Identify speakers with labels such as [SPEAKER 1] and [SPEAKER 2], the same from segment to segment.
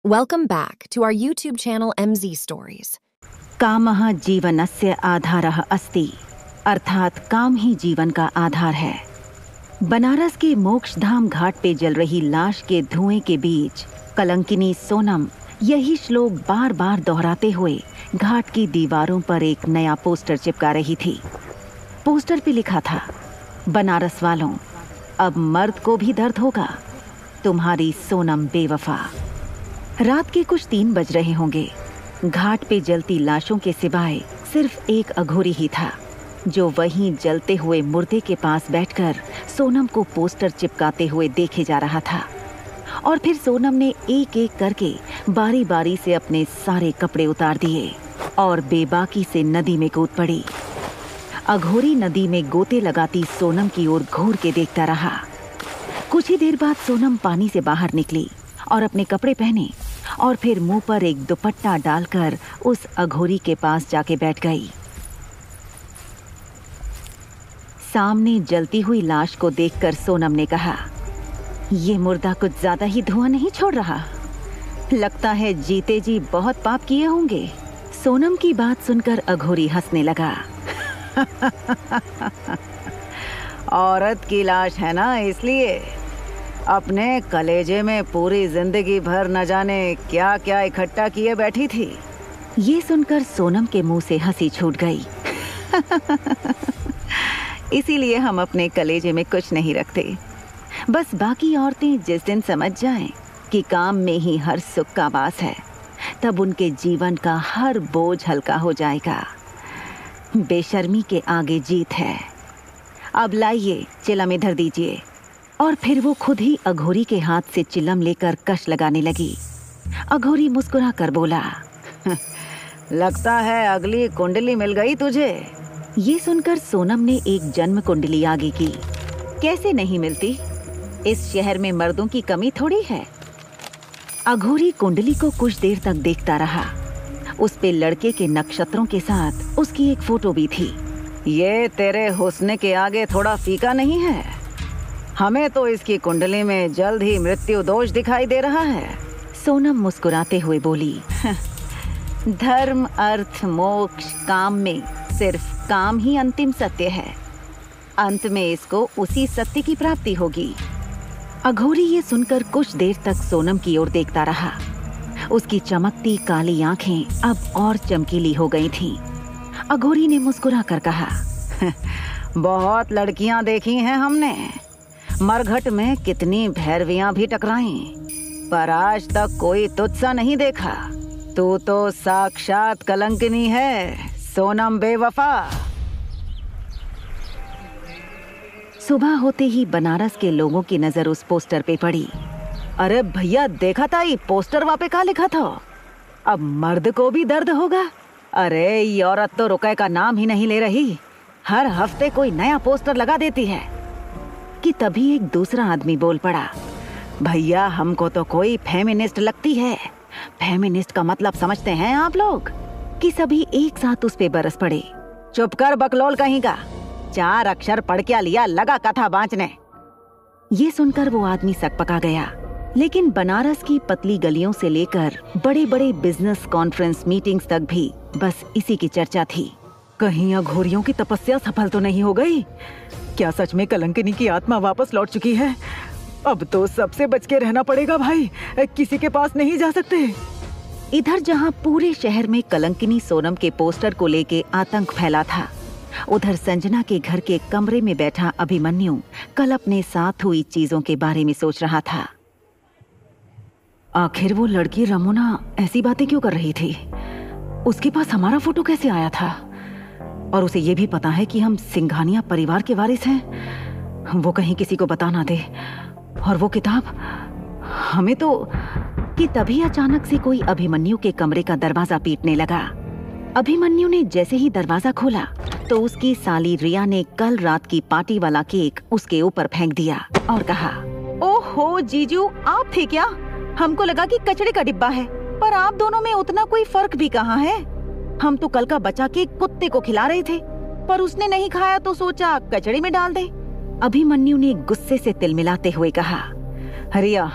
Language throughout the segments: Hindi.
[SPEAKER 1] Welcome back to our YouTube channel MZ Stories.
[SPEAKER 2] कामः जीवनस्य आधारः अस्ति, अर्थात काम ही जीवन का आधार है। बनारस के मोक्षधाम घाट पे जल रही लाश के धुएं के बीच कलंकिनी सोनम यही श्लोक बार बार दोहराते हुए घाट की दीवारों पर एक नया पोस्टर चिपका रही थी। पोस्टर पे लिखा था, बनारस वालों, अब मर्द को भी दर्द होगा, तुम्हारी सोनम बेवफा। रात के कुछ 3 बज रहे होंगे। घाट पे जलती लाशों के सिवाय सिर्फ एक अघोरी ही था, जो वहीं जलते हुए मुर्दे के पास बैठकर सोनम को पोस्टर चिपकाते हुए देखे जा रहा था। और फिर सोनम ने एक एक करके बारी बारी से अपने सारे कपड़े उतार दिए और बेबाकी से नदी में कूद पड़ी। अघोरी नदी में गोते लगाती सोनम की ओर घूर के देखता रहा। कुछ ही देर बाद सोनम पानी से बाहर निकली और अपने कपड़े पहने और फिर मुंह पर एक दुपट्टा डालकर उस अघोरी के पास जाके बैठ गई। सामने जलती हुई लाश को देखकर सोनम ने कहा, ये मुर्दा कुछ ज्यादा ही धुआं नहीं छोड़ रहा, लगता है जीते जी बहुत पाप किए होंगे। सोनम की बात सुनकर अघोरी हंसने लगा। औरत की लाश है ना, इसलिए अपने कलेजे में पूरी जिंदगी भर न जाने क्या क्या इकट्ठा किए बैठी थी। ये सुनकर सोनम के मुंह से हंसी छूट गई। इसीलिए हम अपने कलेजे में कुछ नहीं रखते, बस बाकी औरतें जिस दिन समझ जाएं कि काम में ही हर सुख का वास है, तब उनके जीवन का हर बोझ हल्का हो जाएगा। बेशर्मी के आगे जीत है। अब लाइए, चिलम इधर दीजिए। और फिर वो खुद ही अघोरी के हाथ से चिलम लेकर कश लगाने लगी। अघोरी मुस्कुरा कर बोला, लगता है अगली कुंडली मिल गई तुझे। ये सुनकर सोनम ने एक जन्म कुंडली आगे की। कैसे नहीं मिलती, इस शहर में मर्दों की कमी थोड़ी है। अघोरी कुंडली को कुछ देर तक देखता रहा। उस पे लड़के के नक्षत्रों के साथ उसकी एक फोटो भी थी। ये तेरे हुस्न के आगे थोड़ा फीका नहीं है? हमें तो इसकी कुंडली में जल्द ही मृत्यु दोष दिखाई दे रहा है। सोनम मुस्कुराते हुए बोली, धर्म, अर्थ, मोक्ष, काम में सिर्फ काम ही अंतिम सत्य है। अंत में इसको उसी सत्य की प्राप्ति होगी। अघोरी ये सुनकर कुछ देर तक सोनम की ओर देखता रहा। उसकी चमकती काली आंखें अब और चमकीली हो गई थीं। अघोरी ने मुस्कुरा कर कहा, बहुत लड़कियां देखी हैं हमने, मरघट में कितनी भैरवियां भी टकराईं, पर आज तक कोई तुझसा नहीं देखा। तू तो साक्षात कलंकिनी है, सोनम बेवफा। सुबह होते ही बनारस के लोगों की नजर उस पोस्टर पे पड़ी। अरे भैया, देखा था ये पोस्टर वहाँ पे क्या लिखा था? अब मर्द को भी दर्द होगा। अरे ये औरत तो रुके का नाम ही नहीं ले रही, हर हफ्ते कोई नया पोस्टर लगा देती है। कि तभी एक दूसरा आदमी बोल पड़ा, भैया हमको तो कोई फेमिनिस्ट लगती है। फेमिनिस्ट का मतलब समझते हैं आप लोग? कि सभी एक साथ उस पे बरस पड़े। चुप कर बकलोल कहीं का, 4 अक्षर पढ़ क्या लिया, लगा कथा बांचने। ये सुनकर वो आदमी सकपका गया। लेकिन बनारस की पतली गलियों से लेकर बड़े बड़े बिजनेस कॉन्फ्रेंस मीटिंग्स तक भी बस इसी की चर्चा थी। कहीं अघोरियों की तपस्या सफल तो नहीं हो गई? क्या सच में कलंकिनी की आत्मा वापस लौट चुकी है? अब तो सबसे बच के रहना पड़ेगा भाई, किसी के पास नहीं जा सकते। इधर जहां पूरे शहर में कलंकिनी सोनम के पोस्टर को लेके आतंक फैला था, उधर संजना के घर के कमरे में बैठा अभिमन्यु कल अपने साथ हुई चीजों के बारे में सोच रहा था। आखिर वो लड़की रमुना ऐसी बातें क्यों कर रही थी? उसके पास हमारा फोटो कैसे आया था? और उसे ये भी पता है कि हम सिंघानिया परिवार के वारिस हैं। वो कहीं किसी को बता ना दे। और वो किताब हमें तो। कि तभी अचानक से कोई अभिमन्यु के कमरे का दरवाजा पीटने लगा। अभिमन्यु ने जैसे ही दरवाजा खोला तो उसकी साली रिया ने कल रात की पार्टी वाला केक उसके ऊपर फेंक दिया और कहा, ओहो जीजू, आप थे क्या? हमको लगा कि कचड़े का डिब्बा है, पर आप दोनों में उतना कोई फर्क भी कहाँ है। हम तो कल का बचा के कुत्ते को खिला रहे थे, पर उसने नहीं खाया तो सोचा कचड़े में डाल दे। अभिमन्यु ने गुस्से से तिलमिलाते हुए कहा, रिया,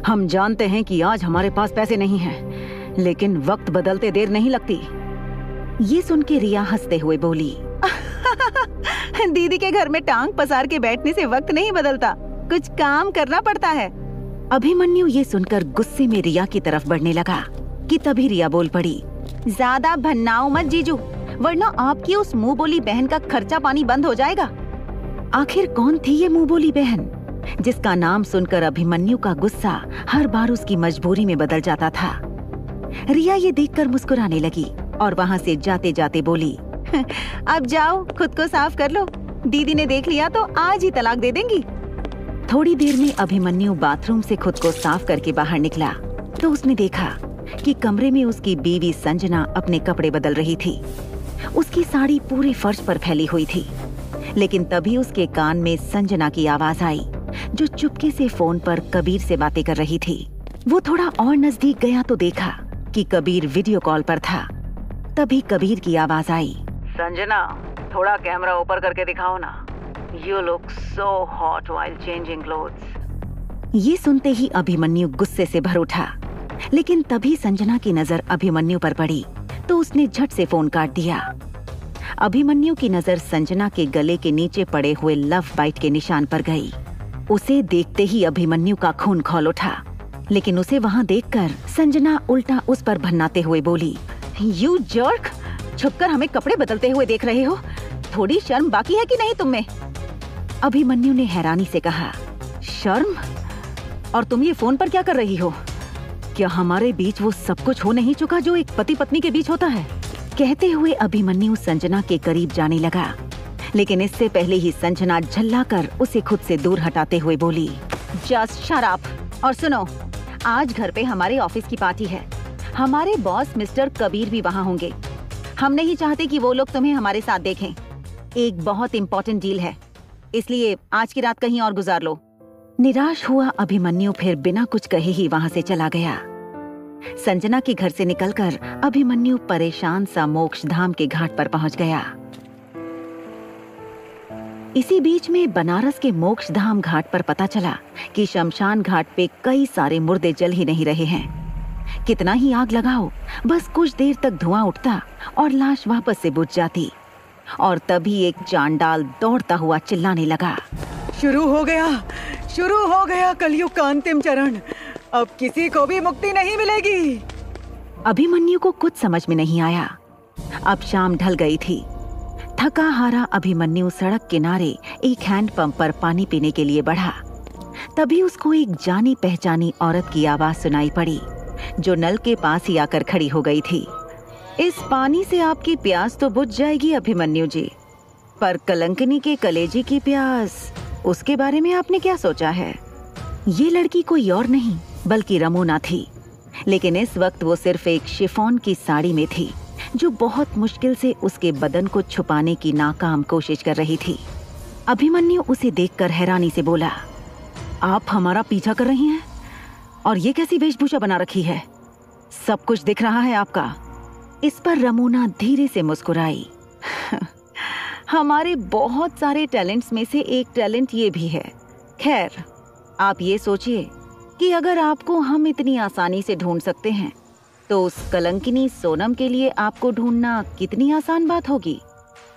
[SPEAKER 2] हम जानते हैं कि आज हमारे पास पैसे नहीं हैं, लेकिन वक्त बदलते देर नहीं लगती। ये सुन के रिया हंसते हुए बोली, दीदी के घर में टांग पसार के बैठने से वक्त नहीं बदलता, कुछ काम करना पड़ता है। अभिमन्यु ये सुनकर गुस्से में रिया की तरफ बढ़ने लगा कि तभी रिया बोल पड़ी, ज्यादा भन्नाओ मत जीजू, वरना आपकी उस मुंह बोली बहन का खर्चा पानी बंद हो जाएगा। आखिर कौन थी ये मुंह बोली बहन, जिसका नाम सुनकर अभिमन्यु का गुस्सा हर बार उसकी मजबूरी में बदल जाता था। रिया ये देखकर मुस्कुराने लगी और वहाँ से जाते जाते बोली, अब जाओ खुद को साफ कर लो, दीदी ने देख लिया तो आज ही तलाक दे देंगी। थोड़ी देर में अभिमन्यु बाथरूम से खुद को साफ करके बाहर निकला तो उसने देखा कि कमरे में उसकी बीवी संजना अपने कपड़े बदल रही थी। उसकी साड़ी पूरे फर्श पर फैली हुई थी, लेकिन तभी उसके कान में संजना की आवाज आई, जो चुपके से फोन पर कबीर से बातें कर रही थी। वो थोड़ा और नजदीक गया तो देखा कि कबीर वीडियो कॉल पर था। तभी कबीर की आवाज आई, संजना थोड़ा कैमरा ऊपर करके दिखाओ ना, You look so hot while changing clothes। ये सुनते ही अभिमन्यु गुस्से से भर उठा, लेकिन तभी संजना की नजर अभिमन्यु पर पड़ी तो उसने झट से फोन काट दिया। अभिमन्यु की नजर संजना के गले के नीचे पड़े हुए लव बाइट के निशान पर गई। उसे देखते ही अभिमन्यु का खून खौल उठा, लेकिन उसे वहाँ देखकर संजना उल्टा उस पर भन्नाते हुए बोली, You jerk! छुपकर हमें कपड़े बदलते हुए देख रहे हो, थोड़ी शर्म बाकी है कि नहीं तुम में? अभिमन्यु ने हैरानी से कहा, शर्म? और तुम ये फोन पर क्या कर रही हो? क्या हमारे बीच वो सब कुछ हो नहीं चुका जो एक पति पत्नी के बीच होता है? कहते हुए अभिमन्यु संजना के करीब जाने लगा, लेकिन इससे पहले ही संजना झल्लाकर उसे खुद से दूर हटाते हुए बोली, जस्ट शट अप। और सुनो, आज घर पे हमारे ऑफिस की पार्टी है, हमारे बॉस मिस्टर कबीर भी वहाँ होंगे। हम नहीं चाहते कि वो लोग तुम्हें हमारे साथ देखें। एक बहुत इम्पोर्टेंट डील है, इसलिए आज की रात कहीं और गुजार लो। निराश हुआ अभिमन्यु फिर बिना कुछ कहे ही वहाँ से चला गया। संजना के घर से निकलकर अभिमन्यु परेशान सा मोक्ष धाम के घाट पर पहुंच गया। इसी बीच में बनारस के मोक्ष धाम घाट पर पता चला कि शमशान घाट पे कई सारे मुर्दे जल ही नहीं रहे हैं। कितना ही आग लगाओ, बस कुछ देर तक धुआं उठता और लाश वापस से बुझ जाती। और तभी एक चांडाल दौड़ता हुआ चिल्लाने लगा,
[SPEAKER 3] शुरू हो गया कलयुग का अंतिम चरण, अब किसी को भी मुक्ति नहीं मिलेगी।
[SPEAKER 2] अभिमन्यु को कुछ समझ में नहीं आया। अब शाम ढल गई थी। थका हारा अभिमन्यु सड़क किनारे एक हैंडपंप पर पानी पीने के लिए बढ़ा। तभी उसको एक जानी पहचानी औरत की आवाज सुनाई पड़ी, जो नल के पास ही आकर खड़ी हो गई थी। इस पानी से आपकी प्यास तो बुझ जाएगी अभिमन्यु जी, पर कलंकिनी के कलेजी की प्यास, उसके बारे में आपने क्या सोचा है? ये लड़की कोई और नहीं बल्कि रमोना थी, लेकिन इस वक्त वो सिर्फ एक शिफॉन की साड़ी में थी, जो बहुत मुश्किल से उसके बदन को छुपाने की नाकाम कोशिश कर रही थी। अभिमन्यु उसे देखकर हैरानी से बोला, आप हमारा पीछा कर रही हैं? और ये कैसी वेशभूषा बना रखी है? सब कुछ दिख रहा है आपका। इस पर रमोना धीरे से मुस्कुराई। हमारे बहुत सारे टैलेंट्स में से एक टैलेंट ये भी है। खैर, आप ये सोचिए कि अगर आपको हम इतनी आसानी से ढूंढ सकते हैं, तो उस कलंकिनी सोनम के लिए आपको ढूंढना कितनी आसान बात होगी।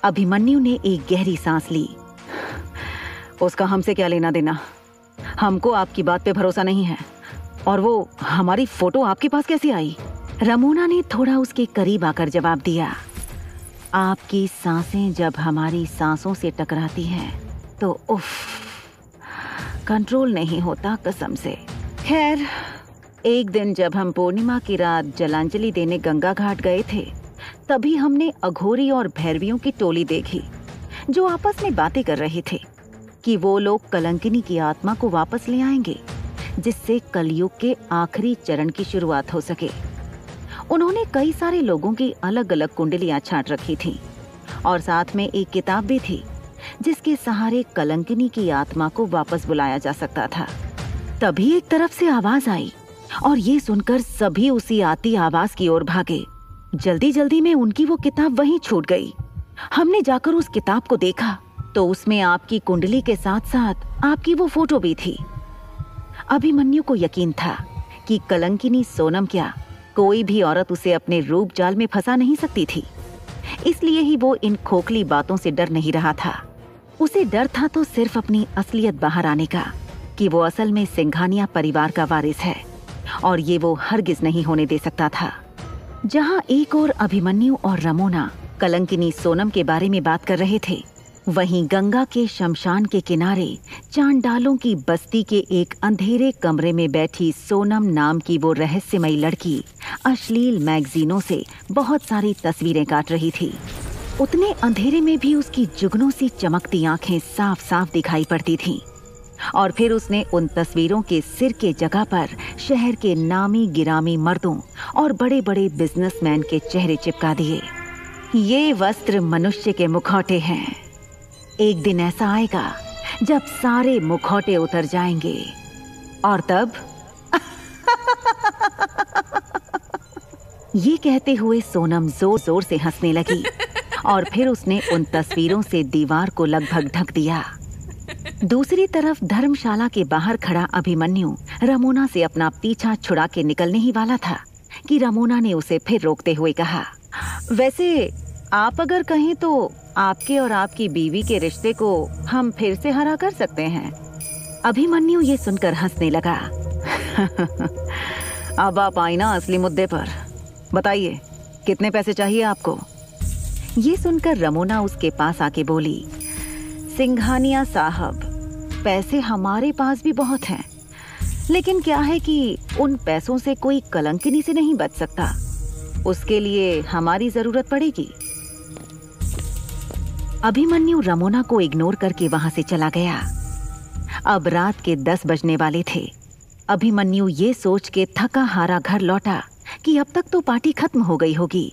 [SPEAKER 2] अभिमन्यु ने एक गहरी सांस ली। उसका हमसे क्या लेना देना? हमको आपकी बात पे भरोसा नहीं है। और वो हमारी फोटो आपके पास कैसे आई? रमोना ने थोड़ा उसके करीब आकर जवाब दिया, आपकी सांसें जब हमारी सांसों से टकराती हैं तो उफ, कंट्रोल नहीं होता कसम से। खैर, एक दिन जब हम पूर्णिमा की रात जलांजलि देने गंगा घाट गए थे, तभी हमने अघोरी और भैरवियों की टोली देखी, जो आपस में बातें कर रहे थे कि वो लोग कलंकिनी की आत्मा को वापस ले आएंगे, जिससे कलयुग के आखिरी चरण की शुरुआत हो सके। उन्होंने कई सारे लोगों की अलग अलग कुंडलियां छांट रखी थीं और साथ में एक किताब भी थी, जिसके सहारे कलंकिनी की आत्मा को वापस बुलाया जा सकता था। तभी एक तरफ से आवाज आई और ये सुनकर सभी उसी आती आवाज की ओर भागे। जल्दी जल्दी में उनकी वो किताब वहीं छूट गई। हमने जाकर उस किताब को देखा तो उसमें आपकी कुंडली के साथ साथ आपकी वो फोटो भी थी। अभिमन्यु को यकीन था कि कलंकिनी सोनम क्या कोई भी औरत उसे अपने रूप जाल में फंसा नहीं सकती थी। इसलिए ही वो इन खोखली बातों से डर नहीं रहा था। उसे डर था तो सिर्फ अपनी असलियत बाहर आने का, कि वो असल में सिंघानिया परिवार का वारिस है, और ये वो हरगिज नहीं होने दे सकता था। जहां एक और अभिमन्यु और रमोना कलंकिनी सोनम के बारे में बात कर रहे थे, वहीं गंगा के शमशान के किनारे चांडालों की बस्ती के एक अंधेरे कमरे में बैठी सोनम नाम की वो रहस्यमयी लड़की अश्लील मैगजीनों से बहुत सारी तस्वीरें काट रही थी। उतने अंधेरे में भी उसकी जुगनों सी चमकती आंखें साफ साफ दिखाई पड़ती थीं। और फिर उसने उन तस्वीरों के सिर के जगह पर शहर के नामी गिरामी मर्दों और बड़े बड़े बिजनेसमैन के चेहरे चिपका दिए। ये वस्त्र मनुष्य के मुखौटे हैं। एक दिन ऐसा आएगा जब सारे मुखौटे उतर जाएंगे, और तब ये कहते हुए सोनम जोर जोर से हंसने लगी, और फिर उसने उन तस्वीरों से दीवार को लगभग ढक दिया। दूसरी तरफ धर्मशाला के बाहर खड़ा अभिमन्यु रमोना से अपना पीछा छुड़ा के निकलने ही वाला था कि रमोना ने उसे फिर रोकते हुए कहा, वैसे आप अगर कहें तो आपके और आपकी बीवी के रिश्ते को हम फिर से हरा कर सकते हैं। अभिमन्यु ये सुनकर हंसने लगा। अब आप आई ना असली मुद्दे पर। बताइए, कितने पैसे चाहिए आपको? ये सुनकर रमोना उसके पास आके बोली, सिंघानिया साहब, पैसे हमारे पास भी बहुत हैं, लेकिन क्या है कि उन पैसों से कोई कलंकिनी से नहीं बच सकता। उसके लिए हमारी जरूरत पड़ेगी। अभिमन्यु रमोना को इग्नोर करके वहां से चला गया। अब रात के 10 बजने वाले थे। अभिमन्यु ये सोच के थका हारा घर लौटा कि अब तक तो पार्टी खत्म हो गई होगी,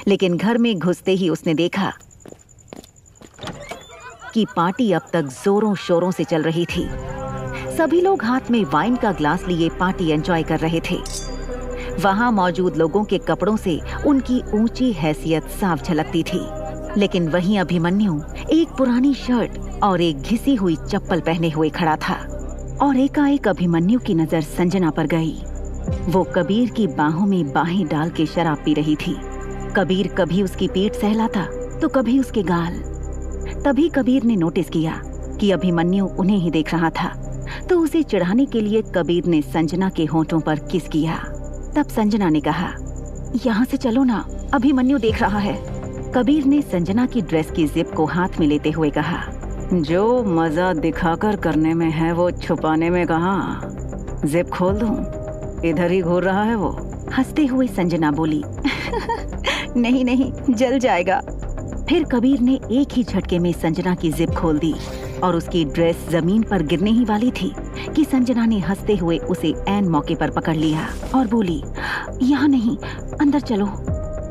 [SPEAKER 2] लेकिन घर में घुसते ही उसने देखा कि पार्टी अब तक जोरों शोरों से चल रही थी। सभी लोग हाथ में वाइन का ग्लास लिए पार्टी एंजॉय कर रहे थे। वहां मौजूद लोगों के कपड़ों से उनकी ऊंची हैसियत साफ झलकती थी, लेकिन वहीं अभिमन्यु एक पुरानी शर्ट और एक घिसी हुई चप्पल पहने हुए खड़ा था। और एकाएक अभिमन्यु की नजर संजना पर गई। वो कबीर की बाहों में बाहें डाल के शराब पी रही थी। कबीर कभी उसकी पीठ सहलाता तो कभी उसके गाल। तभी कबीर ने नोटिस किया कि अभिमन्यु उन्हें ही देख रहा था, तो उसे चिढ़ाने के लिए कबीर ने संजना के होंठों पर किस किया। तब संजना ने कहा, यहाँ से चलो ना, अभिमन्यु देख रहा है। कबीर ने संजना की ड्रेस की जिप को हाथ में लेते हुए कहा, जो मजा दिखाकर करने में है वो छुपाने में कहाँ। जिप खोल दूं? इधर ही घूर रहा है वो। हंसते हुए संजना बोली, नहीं नहीं, जल जाएगा। फिर कबीर ने एक ही झटके में संजना की जिप खोल दी और उसकी ड्रेस जमीन पर गिरने ही वाली थी कि संजना ने हंसते हुए उसे ऐन मौके पर पकड़ लिया और बोली, यहाँ नहीं, अंदर चलो।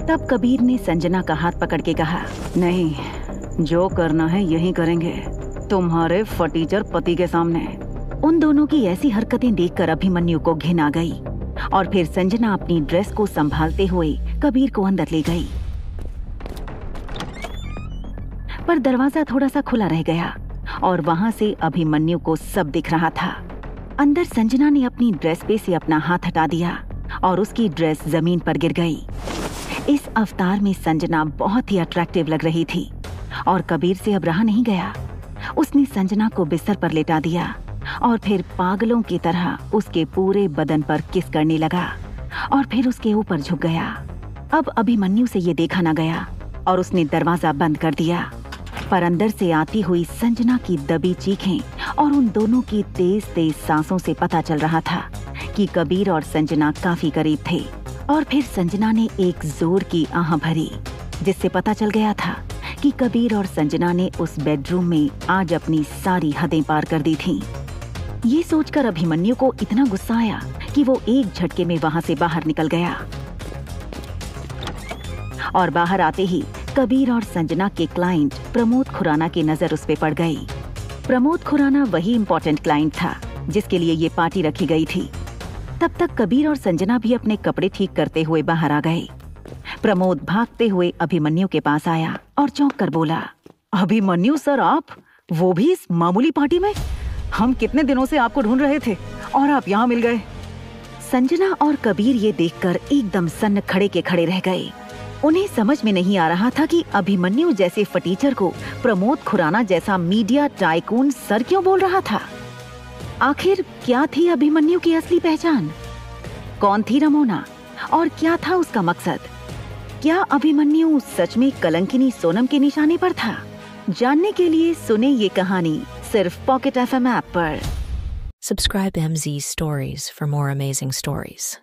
[SPEAKER 2] तब कबीर ने संजना का हाथ पकड़ के कहा, नहीं, जो करना है यही करेंगे, तुम्हारे फटीचर पति के सामने। उन दोनों की ऐसी हरकतें देखकर अभिमन्यु को घिन आ गई और फिर संजना अपनी ड्रेस को संभालते हुए कबीर को अंदर ले गई। पर दरवाजा थोड़ा सा खुला रह गया और वहां से अभिमन्यु को सब दिख रहा था। अंदर संजना ने अपनी ड्रेस पे से अपना हाथ हटा दिया और उसकी ड्रेस जमीन पर गिर गई। इस अवतार में संजना बहुत ही अट्रैक्टिव लग रही थी और कबीर से अब रहा नहीं गया। उसने संजना को बिस्तर पर लेटा दिया और फिर पागलों की तरह उसके पूरे बदन पर किस करने लगा और फिर उसके ऊपर झुक गया। अब अभिमन्यु से ये देखा न गया और उसने दरवाजा बंद कर दिया। पर अंदर से आती हुई संजना की दबी चीखें और उन दोनों की तेज तेज सांसों से पता चल रहा था कि कबीर और संजना काफी करीब थे। और फिर संजना ने एक जोर की आह भरी, जिससे पता चल गया था कि कबीर और संजना ने उस बेडरूम में आज अपनी सारी हदें पार कर दी थीं। ये सोचकर अभिमन्यु को इतना गुस्सा आया कि वो एक झटके में वहां से बाहर निकल गया। और बाहर आते ही कबीर और संजना के क्लाइंट प्रमोद खुराना की नजर उस पे पड़ गई। प्रमोद खुराना वही इम्पोर्टेंट क्लाइंट था जिसके लिए ये पार्टी रखी गई थी। तब तक कबीर और संजना भी अपने कपड़े ठीक करते हुए बाहर आ गए। प्रमोद भागते हुए अभिमन्यु के पास आया और चौंक कर बोला, अभिमन्यु सर, आप वो भी इस मामूली पार्टी में? हम कितने दिनों से आपको ढूंढ रहे थे।
[SPEAKER 3] और आप यहाँ मिल गए।
[SPEAKER 2] संजना और कबीर ये देखकर एकदम सन्न खड़े के खड़े रह गए। उन्हें समझ में नहीं आ रहा था कि अभिमन्यु जैसे फटीचर को प्रमोद खुराना जैसा मीडिया टाइकून सर क्यों बोल रहा था। आखिर क्या थी अभिमन्यु की असली पहचान? कौन थी रमोना और क्या था उसका मकसद? क्या अभिमन्यु सच में कलंकिनी सोनम के निशाने पर था? जानने के लिए सुने ये कहानी सिर्फ पॉकेट FM ऐप पर।
[SPEAKER 1] Subscribe MZ Stories for more amazing stories.